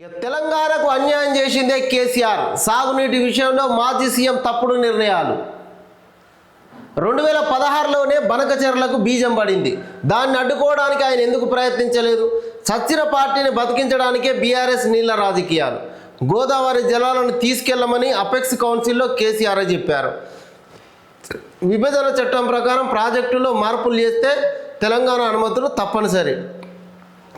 తెలంగాణకు అన్యాయం చేసిందే కేసీఆర్. సాగునీటి విషయంలో మాజీ సీఎం తప్పుడు నిర్ణయాలు. 2016లోనే బనకచెర్లకు బీజం పడింది. దాన్ని అడ్డుకోవడానికి ఆయన ఎందుకు ప్రయత్నించలేదు? చచ్చిన పార్టీని బతికించడానికే బీఆర్ఎస్ నీళ్ల రాజకీయాలు. గోదావరి జలాలను తీసుకెళ్లమని అపెక్స్ కౌన్సిల్లో కేసీఆర్ చెప్పారు. విభజన చట్టం ప్రకారం ప్రాజెక్టులో మార్పులు చేస్తే తెలంగాణ అనుమతులు తప్పనిసరి.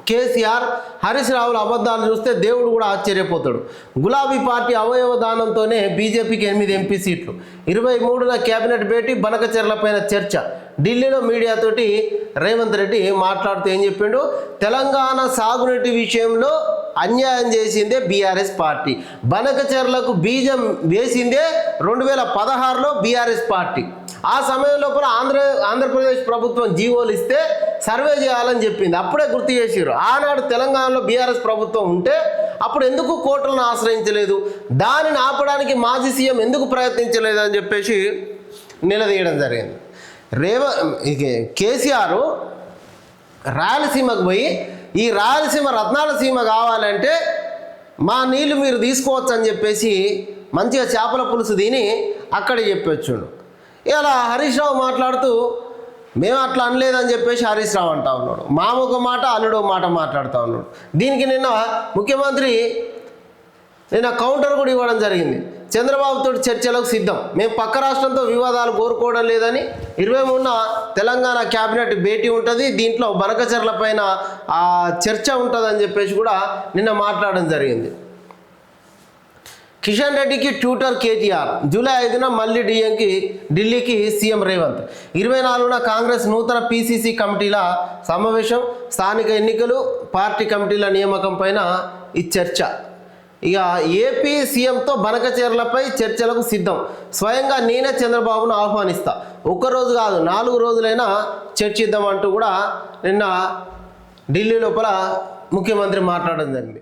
కేసీఆర్ హరీష్ రావుల అబద్ధాలు చూస్తే దేవుడు కూడా ఆశ్చర్యపోతాడు. గులాబీ పార్టీ అవయవ దానంతోనే బీజేపీకి 8 ఎంపీ సీట్లు. 23న కేబినెట్ భేటీ, బనకచెర్లపైన చర్చ. ఢిల్లీలో మీడియాతోటి రేవంత్ రెడ్డి మాట్లాడుతూ ఏం చెప్పిండు? తెలంగాణ సాగునీటి విషయంలో అన్యాయం చేసిందే బీఆర్ఎస్ పార్టీ. బనకచెర్లకు బీజం వేసిందే 2016లో బీఆర్ఎస్ పార్టీ. ఆ సమయంలో కూడా ఆంధ్రప్రదేశ్ ప్రభుత్వం జీవోలు ఇస్తే సర్వే చేయాలని చెప్పింది. అప్పుడే గుర్తు చేసారు. ఆనాడు తెలంగాణలో బీఆర్ఎస్ ప్రభుత్వం ఉంటే అప్పుడు ఎందుకు కోర్టులను ఆశ్రయించలేదు? దానిని ఆపడానికి మాజీ సీఎం ఎందుకు ప్రయత్నించలేదు అని చెప్పేసి నిలదీయడం జరిగింది. కేసీఆర్ రాయలసీమకు పోయి ఈ రాయలసీమ రత్నాల సీమ కావాలంటే మా నీళ్లు మీరు తీసుకోవచ్చు అని చెప్పేసి మంచిగా చేపల పులుసు తిని అక్కడ చెప్పొచ్చుండు. ఇలా హరీష్ రావు మాట్లాడుతూ మేము అట్లా అనలేదని చెప్పేసి హరీష్ రావు అంటా ఉన్నాడు. మామొక మాట అల్లుడో మాట మాట్లాడుతూ ఉన్నాడు. దీనికి నిన్న ముఖ్యమంత్రి కౌంటర్ కూడా ఇవ్వడం జరిగింది. చంద్రబాబుతో చర్చలకు సిద్ధం, మేము పక్క రాష్ట్రంతో వివాదాలు కోరుకోవడం లేదని. 23న తెలంగాణ క్యాబినెట్ భేటీ ఉంటుంది, దీంట్లో బనకచెర్ల పైన చర్చ ఉంటుందని చెప్పేసి కూడా నిన్న మాట్లాడడం జరిగింది. కిషన్ రెడ్డికి ట్యూటర్ కేటీఆర్. జూలై 5న మళ్ళీ ఢిల్లీకి సీఎం రేవంత్. 24న కాంగ్రెస్ నూతన పీసీసీ కమిటీల సమావేశం. స్థానిక ఎన్నికలు, పార్టీ కమిటీల నియామకం పైన ఈ చర్చ. ఇక ఏపీ సీఎంతో బనకచెర్లపై చర్చలకు సిద్ధం. స్వయంగా నేనే చంద్రబాబును ఆహ్వానిస్తా, ఒక్కరోజు కాదు 4 రోజులైనా చర్చిద్దామంటూ కూడా నిన్న ఢిల్లీ లోపల ముఖ్యమంత్రి మాట్లాడడం జరిగింది.